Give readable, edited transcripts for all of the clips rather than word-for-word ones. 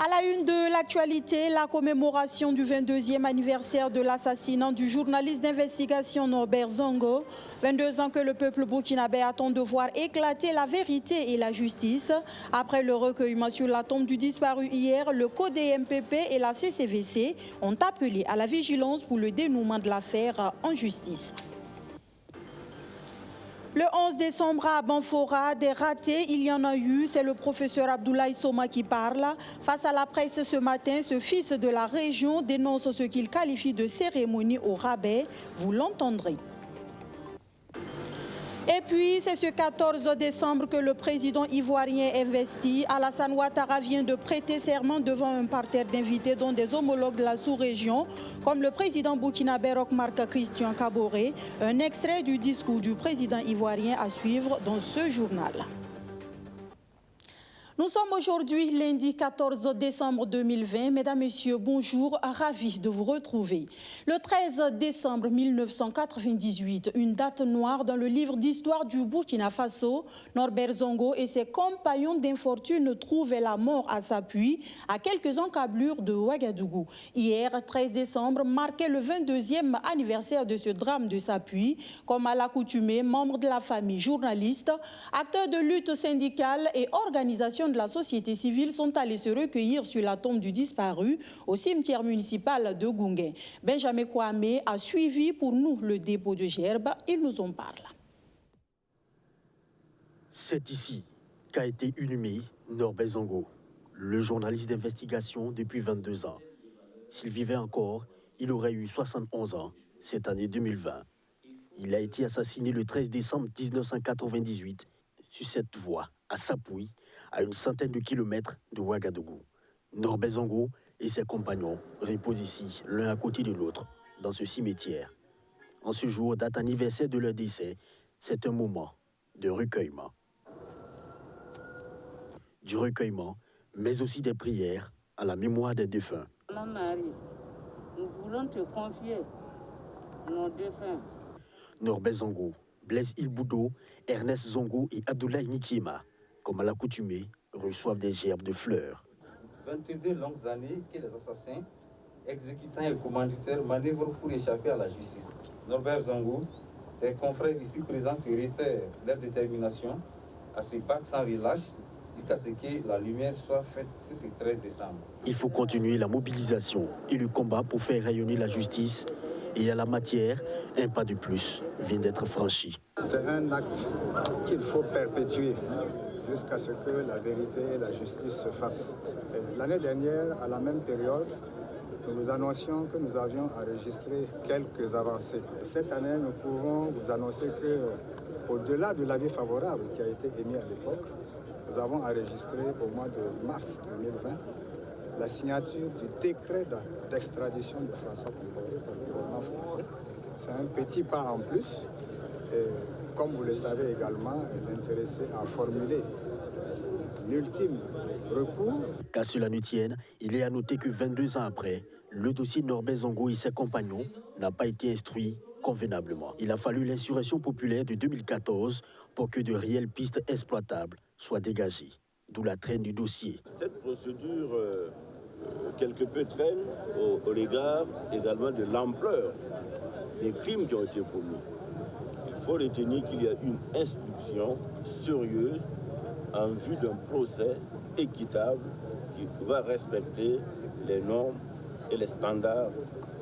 À la une de l'actualité, la commémoration du 22e anniversaire de l'assassinat du journaliste d'investigation Norbert Zongo. 22 ans que le peuple burkinabé attend de voir éclater la vérité et la justice. Après le recueillement sur la tombe du disparu hier, le CODEMPP et la CCVC ont appelé à la vigilance pour le dénouement de l'affaire en justice. Le 11 décembre à Banfora, des ratés, il y en a eu. C'est le professeur Abdoulaye Soma qui parle. Face à la presse ce matin, ce fils de la région dénonce ce qu'il qualifie de cérémonie au rabais. Vous l'entendrez. Et puis, c'est ce 14 décembre que le président ivoirien investi, Alassane Ouattara, vient de prêter serment devant un parterre d'invités, dont des homologues de la sous-région, comme le président burkinabé Roch-Marc Christian Kaboré. Un extrait du discours du président ivoirien à suivre dans ce journal. Nous sommes aujourd'hui lundi 14 décembre 2020. Mesdames, Messieurs, bonjour, ravi de vous retrouver. Le 13 décembre 1998, une date noire dans le livre d'histoire du Burkina Faso. Norbert Zongo et ses compagnons d'infortune trouvaient la mort à Sapuy, à quelques encablures de Ouagadougou. Hier, 13 décembre, marquait le 22e anniversaire de ce drame de Sapuy. Comme à l'accoutumée, membres de la famille, journalistes, acteurs de lutte syndicale et organisations de la société civile sont allés se recueillir sur la tombe du disparu au cimetière municipal de Gounguin. Benjamin Kwame a suivi pour nous le dépôt de gerbe. Il nous en parle. C'est ici qu'a été inhumé Norbert Zongo, le journaliste d'investigation depuis 22 ans. S'il vivait encore, il aurait eu 71 ans cette année 2020. Il a été assassiné le 13 décembre 1998 sur cette voie à Sapuy, à une centaine de kilomètres de Ouagadougou. Norbert Zongo et ses compagnons reposent ici, l'un à côté de l'autre, dans ce cimetière. En ce jour, date anniversaire de leur décès, c'est un moment de recueillement. Du recueillement, mais aussi des prières à la mémoire des défunts. Marie, nous voulons te confier nos défunts. Norbert Zongo, Blaise Ilboudo, Ernest Zongo et Abdoulaye Nikiema, comme à l'accoutumée, reçoivent des gerbes de fleurs. 22 longues années que les assassins, exécutants et commanditaires manœuvrent pour échapper à la justice. Norbert Zongo, tes confrères ici présents te réitèrent leur détermination à se battre sans relâche jusqu'à ce que la lumière soit faite ce 13 décembre. Il faut continuer la mobilisation et le combat pour faire rayonner la justice. Et à la matière, un pas de plus vient d'être franchi. C'est un acte qu'il faut perpétuer jusqu'à ce que la vérité et la justice se fassent. L'année dernière, à la même période, nous vous annoncions que nous avions enregistré quelques avancées. Cette année, nous pouvons vous annoncer que, au-delà de l'avis favorable qui a été émis à l'époque, nous avons enregistré au mois de mars 2020 la signature du décret d'extradition de François Compaoré par le gouvernement français. C'est un petit pas en plus. Et comme vous le savez également, est intéressé à formuler un ultime recours. Qu'à cela ne tienne, il est à noter que 22 ans après, le dossier Norbert Zongo et ses compagnons n'a pas été instruit convenablement. Il a fallu l'insurrection populaire de 2014 pour que de réelles pistes exploitables soient dégagées. D'où la traîne du dossier. Cette procédure quelque peu traîne au regard également de l'ampleur des crimes qui ont été commis. Il faut retenir qu'il y a une instruction sérieuse en vue d'un procès équitable qui va respecter les normes et les standards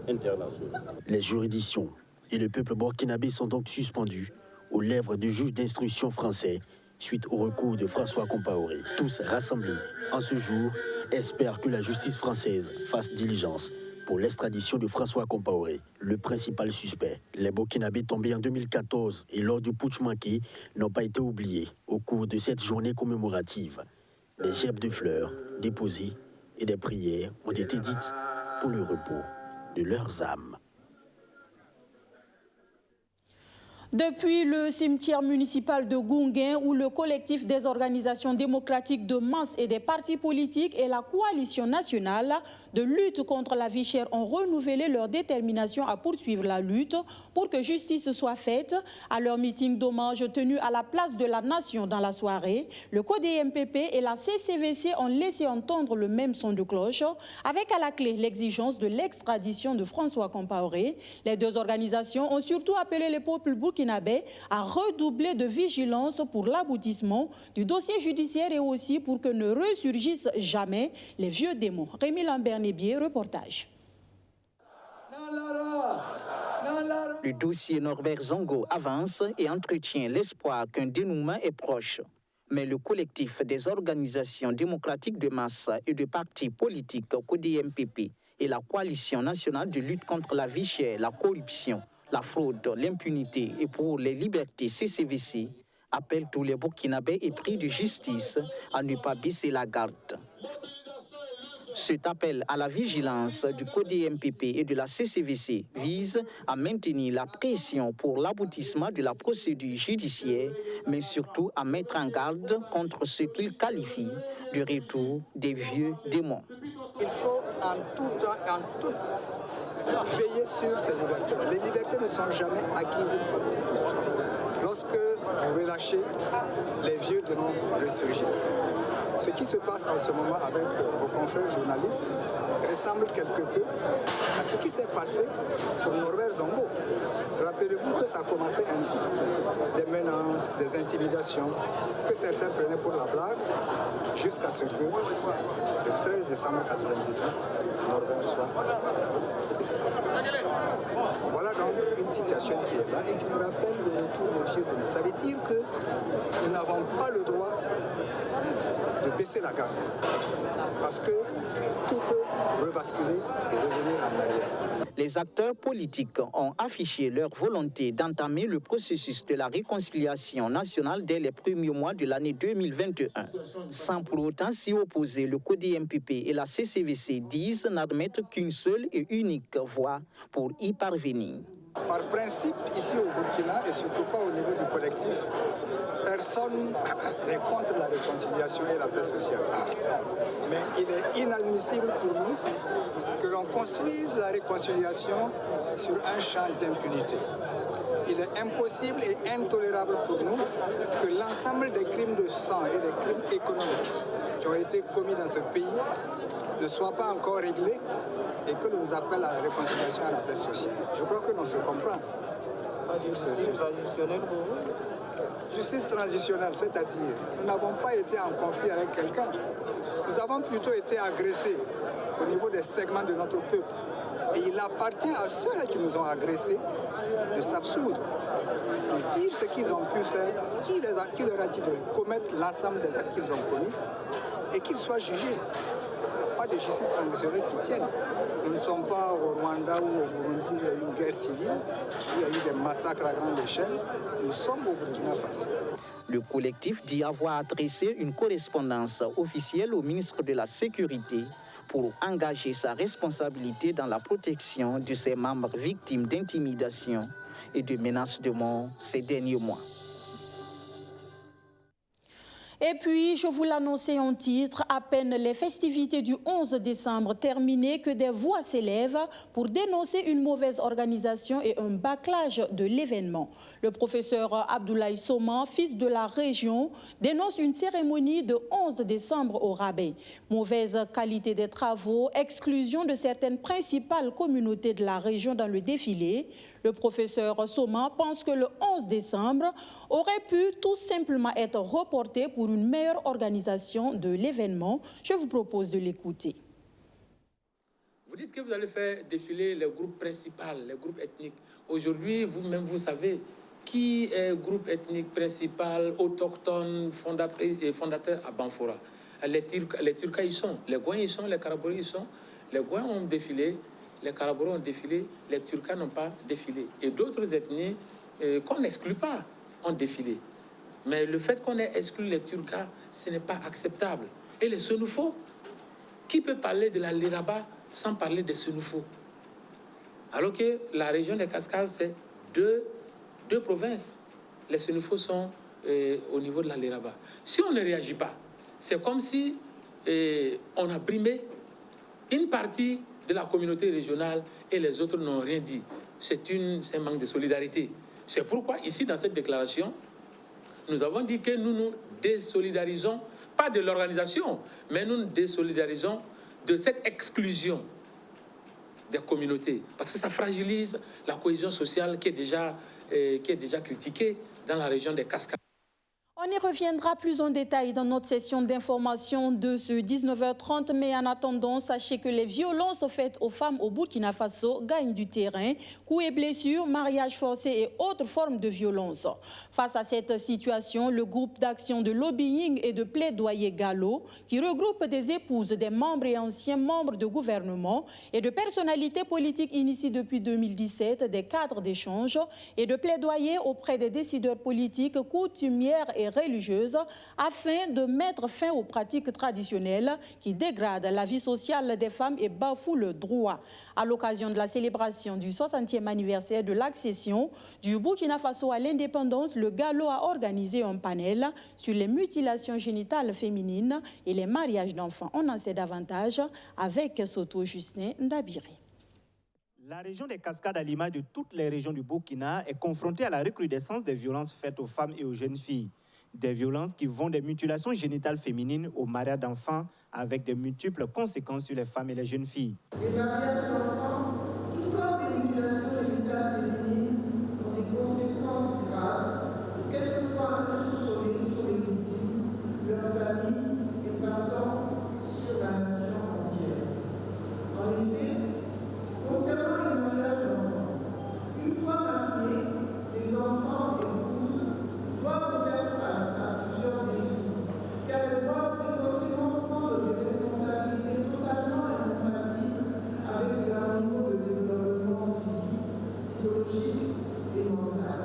internationaux. Les juridictions et le peuple burkinabé sont donc suspendus aux lèvres du juge d'instruction français suite au recours de François Compaoré. Tous rassemblés en ce jour espèrent que la justice française fasse diligence pour l'extradition de François Compaoré, le principal suspect. Les Burkinabés tombés en 2014 et lors du putsch manqué n'ont pas été oubliés au cours de cette journée commémorative. Des gerbes de fleurs déposées et des prières ont été dites pour le repos de leurs âmes. Depuis le cimetière municipal de Gounguin, où le collectif des organisations démocratiques de masse et des partis politiques et la coalition nationale de lutte contre la vie chère ont renouvelé leur détermination à poursuivre la lutte pour que justice soit faite, à leur meeting d'hommage tenu à la place de la nation dans la soirée, le CODEMPP et la CCVC ont laissé entendre le même son de cloche, avec à la clé l'exigence de l'extradition de François Compaoré. Les deux organisations ont surtout appelé les peuples burkinabé à redoubler de vigilance pour l'aboutissement du dossier judiciaire et aussi pour que ne ressurgissent jamais les vieux démons. Rémi Lambert-Nébier, reportage. Le dossier Norbert Zongo avance et entretient l'espoir qu'un dénouement est proche. Mais le collectif des organisations démocratiques de masse et de partis politiques CODEMPP et la coalition nationale de lutte contre la vie chère, la corruption, la fraude, l'impunité et pour les libertés CCVC appellent tous les Burkinabés épris de justice à ne pas baisser la garde. Cet appel à la vigilance du CODEMPP et de la CCVC vise à maintenir la pression pour l'aboutissement de la procédure judiciaire, mais surtout à mettre en garde contre ce qu'ils qualifient de retour des vieux démons. Il faut en tout temps et en tout veiller sur ces libertés-là. Les libertés ne sont jamais acquises une fois pour toutes. Lorsque vous relâchez, les vieux démons ressurgissent. Ce qui se passe en ce moment avec vos confrères journalistes ressemble quelque peu à ce qui s'est passé pour Norbert Zongo. Rappelez-vous que ça a commencé ainsi. Des menaces, des intimidations que certains prenaient pour la blague jusqu'à ce que le 13 décembre 1998, Norbert soit assassiné. Voilà donc une situation qui est là et qui nous rappelle le retour des vieux démons. Ça veut dire que nous n'avons pas le droit de baisser la garde, parce que tout peut rebasculer et revenir en arrière. Les acteurs politiques ont affiché leur volonté d'entamer le processus de la réconciliation nationale dès les premiers mois de l'année 2021. Sans pour autant s'y opposer, le CODEMPP et la CCVC disent n'admettre qu'une seule et unique voie pour y parvenir. Par principe, ici au Burkina, et surtout pas au niveau du collectif, personne n'est contre la réconciliation et la paix sociale. Mais il est inadmissible pour nous que l'on construise la réconciliation sur un champ d'impunité. Il est impossible et intolérable pour nous que l'ensemble des crimes de sang et des crimes économiques qui ont été commis dans ce pays ne soient pas encore réglés et que l'on nous appelle à la réconciliation et à la paix sociale. Je crois que l'on se comprend. Justice transitionnelle pour vous? Justice transitionnelle, c'est-à-dire, nous n'avons pas été en conflit avec quelqu'un. Nous avons plutôt été agressés au niveau des segments de notre peuple. Et il appartient à ceux-là qui nous ont agressés de s'absoudre, de dire ce qu'ils ont pu faire, qui leur a dit de commettre l'ensemble des actes qu'ils ont commis, et qu'ils soient jugés. Il n'y a pas de justice transitionnelle qui tienne. Nous ne sommes pas au Rwanda ou au Burundi où il y a eu une guerre civile, où il y a eu des massacres à grande échelle. Nous sommes au Burkina Faso. Le collectif dit avoir adressé une correspondance officielle au ministre de la Sécurité pour engager sa responsabilité dans la protection de ses membres victimes d'intimidation et de menaces de mort ces derniers mois. Et puis, je vous l'annonçais en titre, à peine les festivités du 11 décembre terminées que des voix s'élèvent pour dénoncer une mauvaise organisation et un bâclage de l'événement. Le professeur Abdoulaye Soma, fils de la région, dénonce une cérémonie de 11 décembre au rabais. Mauvaise qualité des travaux, exclusion de certaines principales communautés de la région dans le défilé. Le professeur Soma pense que le 11 décembre aurait pu tout simplement être reporté pour une meilleure organisation de l'événement. Je vous propose de l'écouter. Vous dites que vous allez faire défiler les groupes principaux, les groupes ethniques. Aujourd'hui, vous-même, vous savez qui est groupe ethnique principal, autochtone, fondateur à Banfora. Les Turcs, ils sont. Les Gouins, ils sont. Les Karaboris, ils sont. Les Gouins ont défilé. Les Karaboris ont défilé, les Turcs n'ont pas défilé. Et d'autres ethnies qu'on n'exclut pas ont défilé. Mais le fait qu'on ait exclu les Turcs, ce n'est pas acceptable. Et les Sénoufos, qui peut parler de la Liraba sans parler des Sénoufos? Alors que la région des Cascades, c'est deux 2 provinces. Les Sénéfos sont au niveau de la Léraba. Si on ne réagit pas, c'est comme si on a brimé une partie de la communauté régionale et les autres n'ont rien dit. C'est un manque de solidarité. C'est pourquoi, ici, dans cette déclaration, nous avons dit que nous nous désolidarisons, pas de l'organisation, mais nous nous désolidarisons de cette exclusion des communautés. Parce que ça fragilise la cohésion sociale qui est déjà critiquée dans la région des Cascades. On y reviendra plus en détail dans notre session d'information de ce 19h30. Mais en attendant, sachez que les violences faites aux femmes au Burkina Faso gagnent du terrain. Coups et blessures, mariages forcés et autres formes de violence. Face à cette situation, le groupe d'action de lobbying et de plaidoyer Gallo, qui regroupe des épouses, des membres et anciens membres de gouvernement et de personnalités politiques, initie depuis 2017 des cadres d'échange et de plaidoyer auprès des décideurs politiques, coutumières et religieuses afin de mettre fin aux pratiques traditionnelles qui dégradent la vie sociale des femmes et bafouent le droit. À l'occasion de la célébration du 60e anniversaire de l'accession du Burkina Faso à l'indépendance, le Gallo a organisé un panel sur les mutilations génitales féminines et les mariages d'enfants. On en sait davantage avec Soto Justin Ndabiri. La région des Cascades, à l'image de toutes les régions du Burkina, est confrontée à la recrudescence des violences faites aux femmes et aux jeunes filles. Des violences qui vont des mutilations génitales féminines au mariage d'enfants avec de multiples conséquences sur les femmes et les jeunes filles. Les mariages d'enfants, tout comme les mutilations génitales féminines, ont des conséquences graves, quelquefois insoupçonnées sur les victimes, leurs familles et partant sur la nation entière. En effet, concernant les mariages d'enfants, une fois mariés, les enfants et épouses doivent faire face à plusieurs défis, car elles doivent précocement prendre des responsabilités totalement incompatibles avec leur niveau de développement physique, psychologique et mental.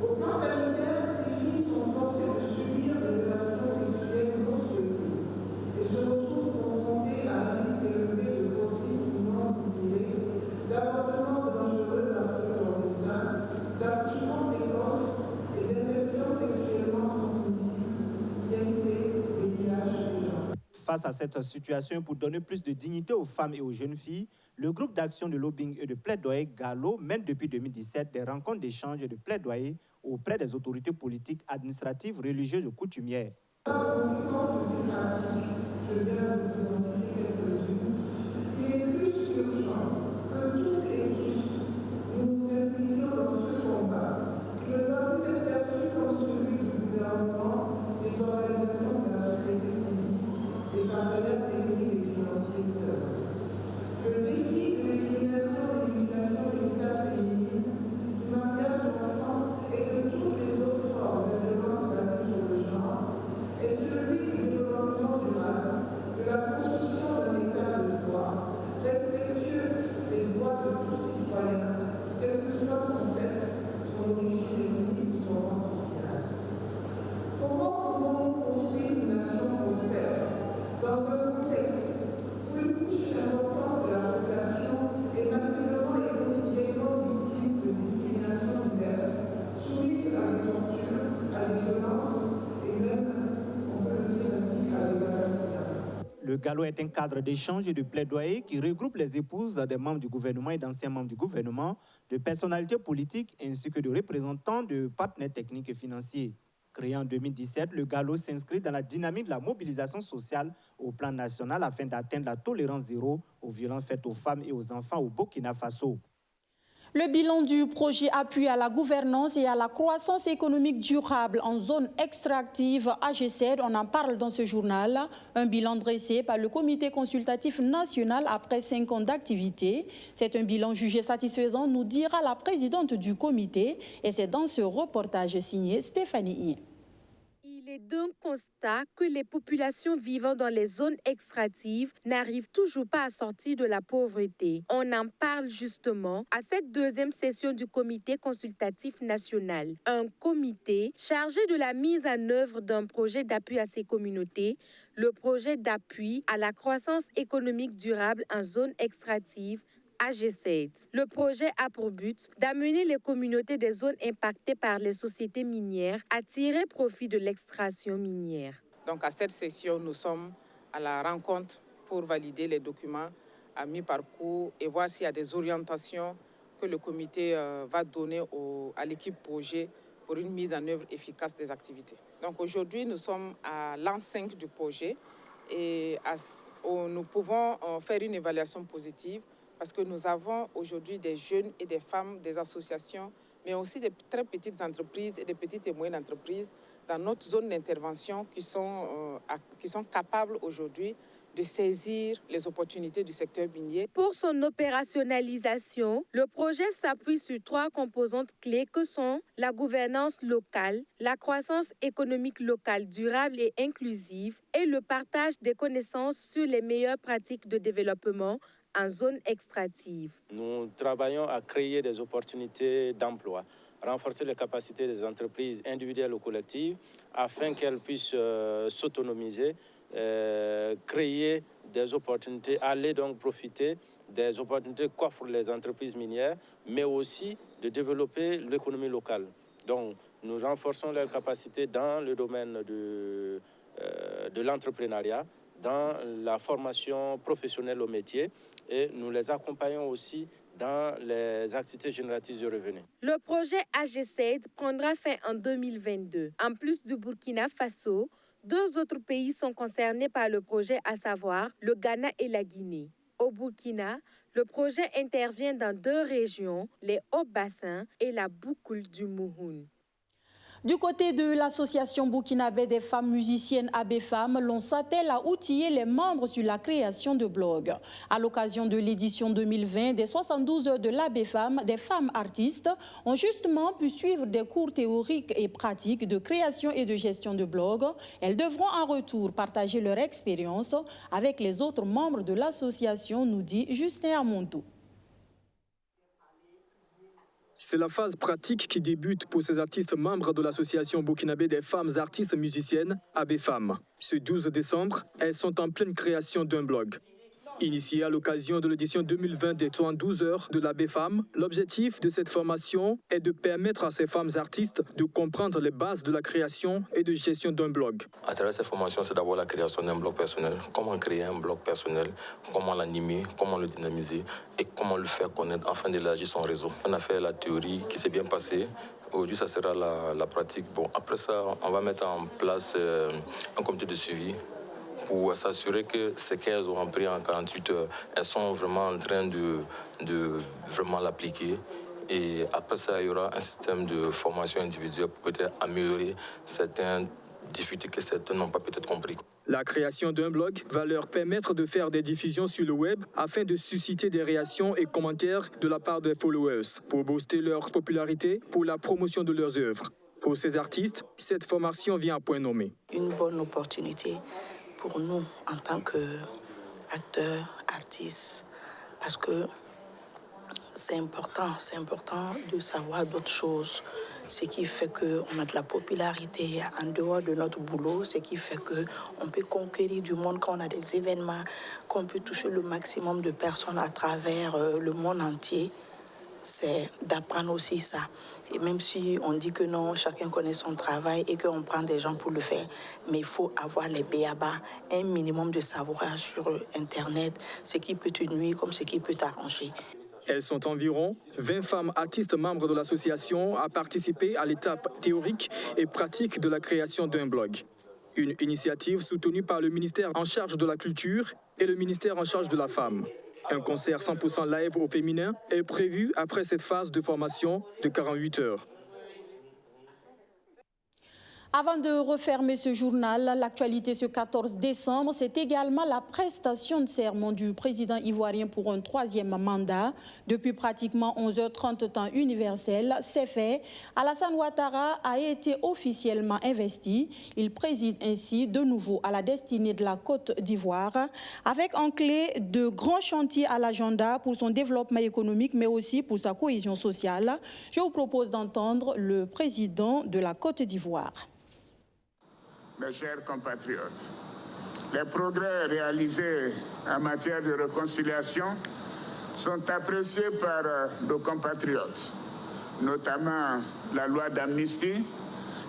Au plan sanitaire, ces filles sont forcées de subir des relations sexuelles non souhaitées et se retrouvent confrontées à un risque élevé de grossisme non désiré, d'avortement dangereux parce que clandestin, d'accouchement précoce et d'infections sexuellement transmissibles, IST, VIH et genre. Face à cette situation, pour donner plus de dignité aux femmes et aux jeunes filles, le groupe d'action de lobbying et de plaidoyer Gallo mène depuis 2017 des rencontres d'échange et de plaidoyer auprès des autorités politiques, administratives, religieuses et coutumières. En conséquence de ces pratiques, je viens de vous en citer quelques-unes. Il est plus qu'urgent que toutes et tous nous nous impliquions dans ce combat qui ne doit plus être perçu comme celui du gouvernement, des organisations de la société civile, des partenaires techniques et financiers seuls. Le défi de l'élimination des mutilations génitales féminines, du mariage d'enfants et de toutes les autres formes de violence basées sur le genre est celui du développement durable, de la construction d'un état de droit, respectueux des droits de tout citoyen, quel que soit son sexe, son origine ethnique ou son rang social. Comment pouvons-nous construire une nation prospère dans un contexte où une couche importante de la population est massivement et quotidiennement victime de discriminations diverses, soumise à des tortures, à des violences et même, on peut le dire ainsi, à des assassinats? Le Gallo est un cadre d'échange et de plaidoyer qui regroupe les épouses des membres du gouvernement et d'anciens membres du gouvernement, de personnalités politiques ainsi que de représentants de partenaires techniques et financiers. Créé en 2017, le Gallo s'inscrit dans la dynamique de la mobilisation sociale au plan national afin d'atteindre la tolérance zéro aux violences faites aux femmes et aux enfants au Burkina Faso. Le bilan du projet appui à la gouvernance et à la croissance économique durable en zone extractive AG7, on en parle dans ce journal. Un bilan dressé par le Comité consultatif national après 5 ans d'activité. C'est un bilan jugé satisfaisant, nous dira la présidente du comité. Et c'est dans ce reportage signé Stéphanie Ien. Il est d'un constat que les populations vivant dans les zones extractives n'arrivent toujours pas à sortir de la pauvreté. On en parle justement à cette deuxième session du Comité consultatif national. Un comité chargé de la mise en œuvre d'un projet d'appui à ces communautés, le projet d'appui à la croissance économique durable en zone extractive AG7. Le projet a pour but d'amener les communautés des zones impactées par les sociétés minières à tirer profit de l'extraction minière. Donc à cette session, nous sommes à la rencontre pour valider les documents à mi-parcours et voir s'il y a des orientations que le comité va donner à l'équipe projet pour une mise en œuvre efficace des activités. Donc aujourd'hui, nous sommes à l'an 5 du projet et nous pouvons faire une évaluation positive parce que nous avons aujourd'hui des jeunes et des femmes, des associations, mais aussi des très petites entreprises et des petites et moyennes entreprises dans notre zone d'intervention qui sont capables aujourd'hui de saisir les opportunités du secteur minier. Pour son opérationnalisation, le projet s'appuie sur 3 composantes clés que sont la gouvernance locale, la croissance économique locale durable et inclusive et le partage des connaissances sur les meilleures pratiques de développement en zone extractive. Nous travaillons à créer des opportunités d'emploi, renforcer les capacités des entreprises individuelles ou collectives afin qu'elles puissent s'autonomiser, créer des opportunités, aller donc profiter des opportunités qu'offrent les entreprises minières, mais aussi de développer l'économie locale. Donc, nous renforçons leurs capacités dans le domaine de l'entrepreneuriat, dans la formation professionnelle au métier, et nous les accompagnons aussi dans les activités génératrices de revenus. Le projet AG7 prendra fin en 2022. En plus du Burkina Faso, 2 autres pays sont concernés par le projet, à savoir le Ghana et la Guinée. Au Burkina, le projet intervient dans 2 régions, les Hauts-Bassins et la boucle du Mouhoun. Du côté de l'association burkinabé des femmes musiciennes ABFAM, l'on s'attelle à outiller les membres sur la création de blogs. À l'occasion de l'édition 2020 des 72 heures de l'ABFAM, des femmes artistes ont justement pu suivre des cours théoriques et pratiques de création et de gestion de blogs. Elles devront en retour partager leur expérience avec les autres membres de l'association, nous dit Justin Amontou. C'est la phase pratique qui débute pour ces artistes membres de l'association burkinabé des femmes artistes musiciennes, ABFAM. Ce 12 décembre, elles sont en pleine création d'un blog. Initiée à l'occasion de l'édition 2020 des 72 heures de l'ABFAM, l'objectif de cette formation est de permettre à ces femmes artistes de comprendre les bases de la création et de gestion d'un blog. À travers cette formation, c'est d'abord la création d'un blog personnel. Comment créer un blog personnel, comment l'animer, comment le dynamiser et comment le faire connaître afin d'élargir son réseau. On a fait la théorie qui s'est bien passée. Aujourd'hui, ça sera la pratique. Bon, après ça, on va mettre en place un comité de suivi pour s'assurer que ce qu'elles ont appris en 48 heures, elles sont vraiment en train de vraiment l'appliquer. Et après ça, il y aura un système de formation individuelle pour peut-être améliorer certaines difficultés que certains n'ont pas peut-être compris. La création d'un blog va leur permettre de faire des diffusions sur le web afin de susciter des réactions et commentaires de la part des followers pour booster leur popularité pour la promotion de leurs œuvres. Pour ces artistes, cette formation vient à point nommé. Une bonne opportunité pour nous en tant qu'acteurs, artistes, parce que c'est important de savoir d'autres choses. Ce qui fait qu'on a de la popularité en dehors de notre boulot, ce qui fait qu'on peut conquérir du monde quand on a des événements, qu'on peut toucher le maximum de personnes à travers le monde entier. C'est d'apprendre aussi ça. Et même si on dit que non, chacun connaît son travail et qu'on prend des gens pour le faire, mais il faut avoir les b.a.-ba, un minimum de savoir sur Internet, ce qui peut te nuire comme ce qui peut t'arranger. Elles sont environ 20 femmes artistes membres de l'association à participer à l'étape théorique et pratique de la création d'un blog. Une initiative soutenue par le ministère en charge de la culture et le ministère en charge de la femme. Un concert 100% live au féminin est prévu après cette phase de formation de 48 heures. Avant de refermer ce journal, l'actualité ce 14 décembre, c'est également la prestation de serment du président ivoirien pour un 3e mandat. Depuis pratiquement 11h30 temps universel, c'est fait. Alassane Ouattara a été officiellement investi. Il préside ainsi de nouveau à la destinée de la Côte d'Ivoire, avec en clé de grands chantiers à l'agenda pour son développement économique, mais aussi pour sa cohésion sociale. Je vous propose d'entendre le président de la Côte d'Ivoire. Mes chers compatriotes, les progrès réalisés en matière de réconciliation sont appréciés par nos compatriotes, notamment la loi d'amnistie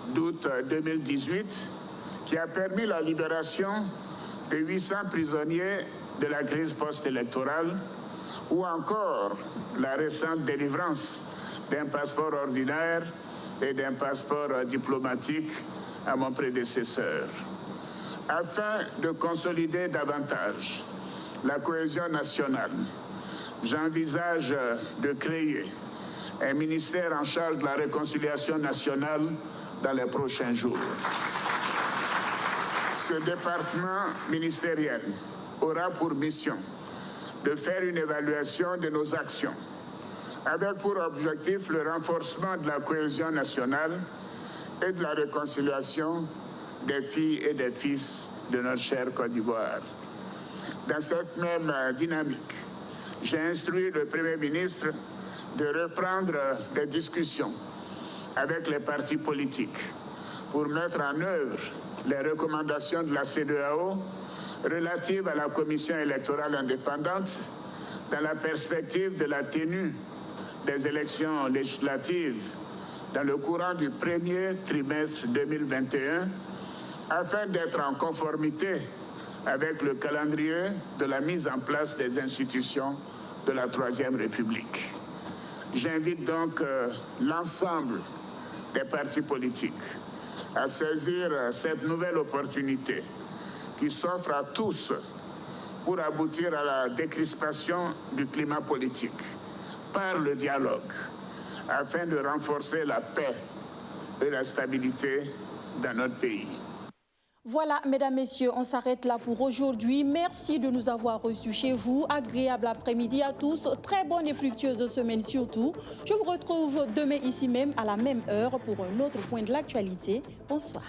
d'août 2018 qui a permis la libération de 800 prisonniers de la crise post-électorale ou encore la récente délivrance d'un passeport ordinaire et d'un passeport diplomatique à mon prédécesseur. Afin de consolider davantage la cohésion nationale, j'envisage de créer un ministère en charge de la réconciliation nationale dans les prochains jours. Ce département ministériel aura pour mission de faire une évaluation de nos actions, avec pour objectif le renforcement de la cohésion nationale et de la réconciliation des filles et des fils de notre chère Côte d'Ivoire. Dans cette même dynamique, j'ai instruit le Premier ministre de reprendre les discussions avec les partis politiques pour mettre en œuvre les recommandations de la CEDEAO relatives à la Commission électorale indépendante dans la perspective de la tenue des élections législatives dans le courant du premier trimestre 2021 afin d'être en conformité avec le calendrier de la mise en place des institutions de la Troisième République. J'invite donc l'ensemble des partis politiques à saisir cette nouvelle opportunité qui s'offre à tous pour aboutir à la décrispation du climat politique par le dialogue, afin de renforcer la paix et la stabilité dans notre pays. Voilà, mesdames, messieurs, on s'arrête là pour aujourd'hui. Merci de nous avoir reçus chez vous. Agréable après-midi à tous. Très bonne et fructueuse semaine surtout. Je vous retrouve demain ici même à la même heure pour un autre point de l'actualité. Bonsoir.